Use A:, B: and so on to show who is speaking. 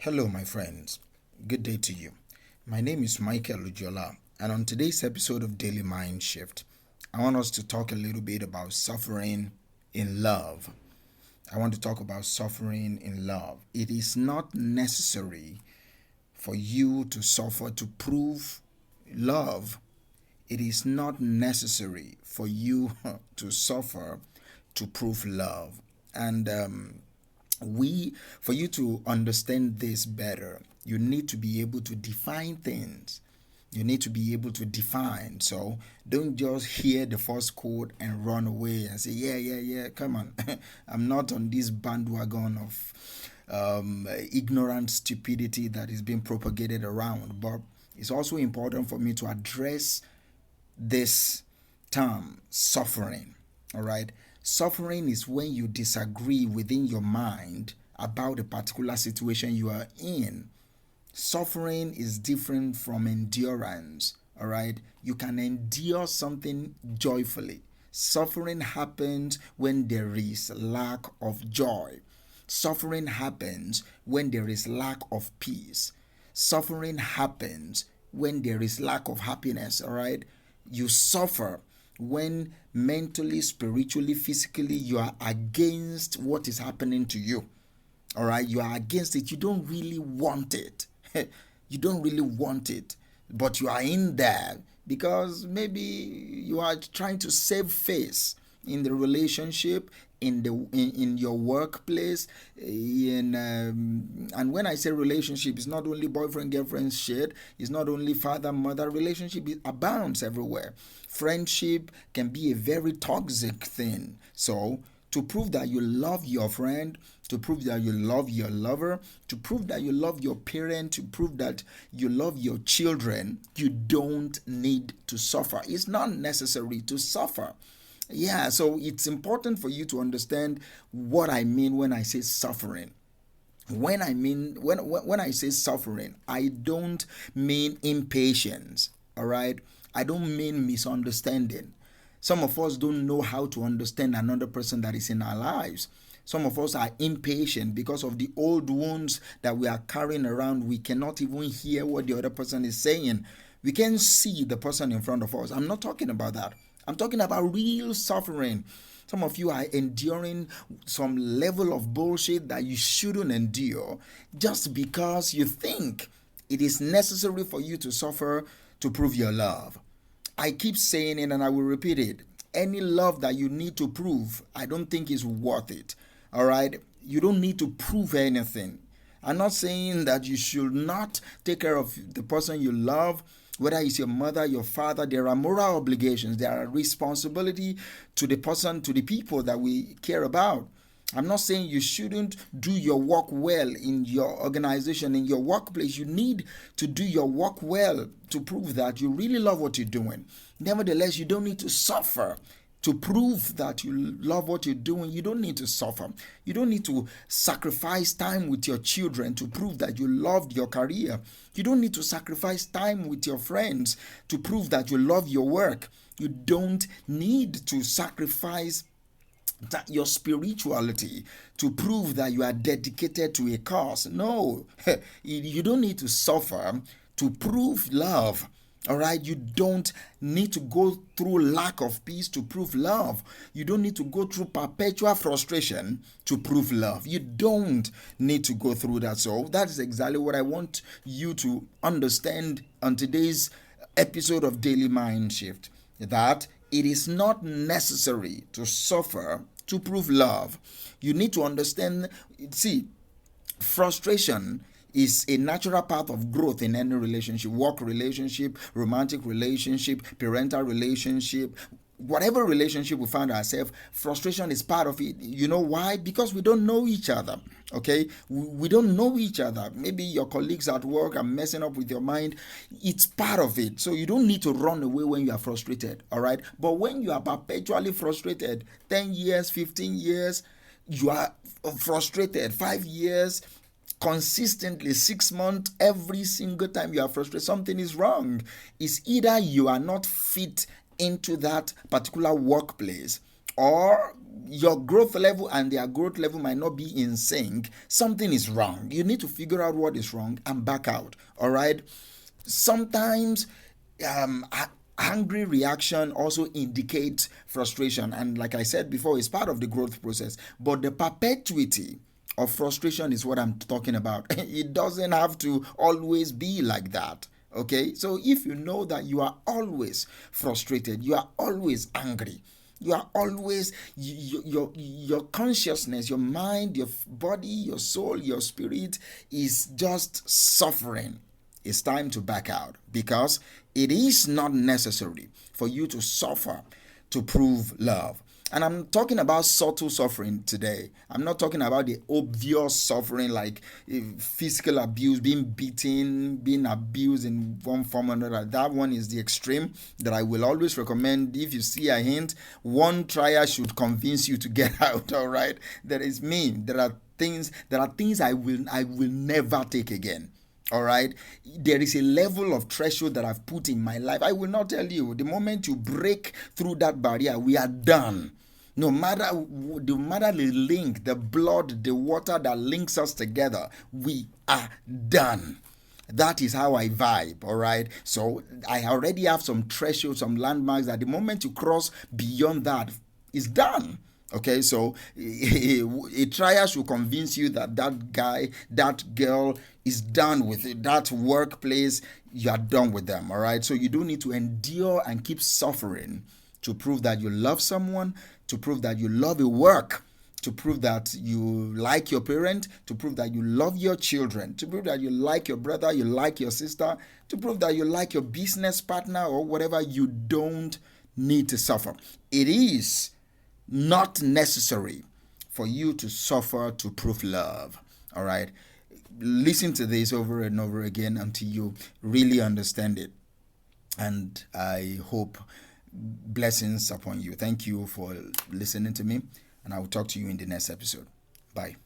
A: Hello, my friends. Good day to you. My name is Michael Ujola, and on today's episode of Daily Mind Shift, I want us to talk a little bit about suffering in love. I want to talk about suffering in love. It is not necessary for you to suffer to prove love. It is not necessary for you to suffer to prove love. And for you to understand this better, you need to be able to define things. You need to be able to define. So don't just hear the first quote and run away and say, yeah, come on. I'm not on this bandwagon of ignorant stupidity that is being propagated around. But it's also important for me to address this term, suffering. All right. Suffering is when you disagree within your mind about a particular situation you are in. Suffering is different from endurance. All right. You can endure something joyfully. Suffering happens when there is lack of joy. Suffering happens when there is lack of peace. Suffering happens when there is lack of happiness. All right. You suffer when mentally, spiritually, physically, you are against what is happening to you. All right, you are against it. You don't really want it. You don't really want it, but you are in there because maybe you are trying to save face in the relationship, in your workplace, and when I say relationship, it's not only boyfriend girlfriend shit, it's not only father mother. Relationship abounds everywhere. Friendship can be a very toxic thing. So to prove that you love your friend, to prove that you love your lover, to prove that you love your parent, to prove that you love your children, you don't need to suffer. It's not necessary to suffer. Yeah, so it's important for you to understand what I mean when I say suffering. When I say suffering, I don't mean impatience, all right? I don't mean misunderstanding. Some of us don't know how to understand another person that is in our lives. Some of us are impatient because of the old wounds that we are carrying around. We cannot even hear what the other person is saying. We can see the person in front of us. I'm not talking about that. I'm talking about real suffering. Some of you are enduring some level of bullshit that you shouldn't endure just because you think it is necessary for you to suffer to prove your love. I keep saying it and I will repeat it. Any love that you need to prove, I don't think is worth it. All right? You don't need to prove anything. I'm not saying that you should not take care of the person you love, whether it's your mother, your father. There are moral obligations. There are responsibility to the person, to the people that we care about. I'm not saying you shouldn't do your work well in your organization, in your workplace. You need to do your work well to prove that you really love what you're doing. Nevertheless, you don't need to suffer to prove that you love what you're doing. You don't need to suffer. You don't need to sacrifice time with your children to prove that you loved your career. You don't need to sacrifice time with your friends to prove that you love your work. You don't need to sacrifice your spirituality to prove that you are dedicated to a cause. No, you don't need to suffer to prove love. All right, you don't need to go through lack of peace to prove love. You don't need to go through perpetual frustration to prove love. You don't need to go through that. So that is exactly what I want you to understand on today's episode of Daily Mind Shift, that it is not necessary to suffer to prove love. You need to understand, see, frustration is a natural part of growth in any relationship, work relationship, romantic relationship, parental relationship, whatever relationship we find ourselves. Frustration is part of it. You know why? Because we don't know each other. Okay, we don't know each other. Maybe your colleagues at work are messing up with your mind. It's part of it. So you don't need to run away when you are frustrated. All right, but when you are perpetually frustrated, 10 years, 15 years, you are frustrated, 5 years, consistently, 6 months, every single time you are frustrated, something is wrong. It's either you are not fit into that particular workplace, or your growth level and their growth level might not be in sync, something is wrong. You need to figure out what is wrong and back out. All right. Sometimes angry reaction also indicates frustration, and like I said before, it's part of the growth process. But the perpetuity of frustration is what I'm talking about. It doesn't have to always be like that. Okay, so if you know that you are always frustrated, you are always angry, you are always your consciousness, your mind, your body, your soul, your spirit is just suffering, it's time to back out, because it is not necessary for you to suffer to prove love. And I'm talking about subtle suffering today. I'm not talking about the obvious suffering like physical abuse, being beaten, being abused in one form or another. That one is the extreme that I will always recommend. If you see a hint, one trial should convince you to get out. All right, that is me. There are things I will never take again. All right, there is a level of threshold that I've put in my life. I will not tell you. The moment you break through that barrier, we are done. No matter the link, the blood, the water that links us together, we are done. That is how I vibe. All right, so I already have some thresholds, some landmarks that the moment you cross beyond that, it's done. Okay, so a trial should convince you that that guy, that girl is done with it. That workplace, you are done with them. All right, so you don't need to endure and keep suffering to prove that you love someone, to prove that you love a work, to prove that you like your parent, to prove that you love your children, to prove that you like your brother, you like your sister, to prove that you like your business partner or whatever. You don't need to suffer. It is not necessary for you to suffer to prove love. All right, listen to this over and over again until you really understand it, and I hope blessings upon you. Thank you for listening to me, and I will talk to you in the next episode. Bye.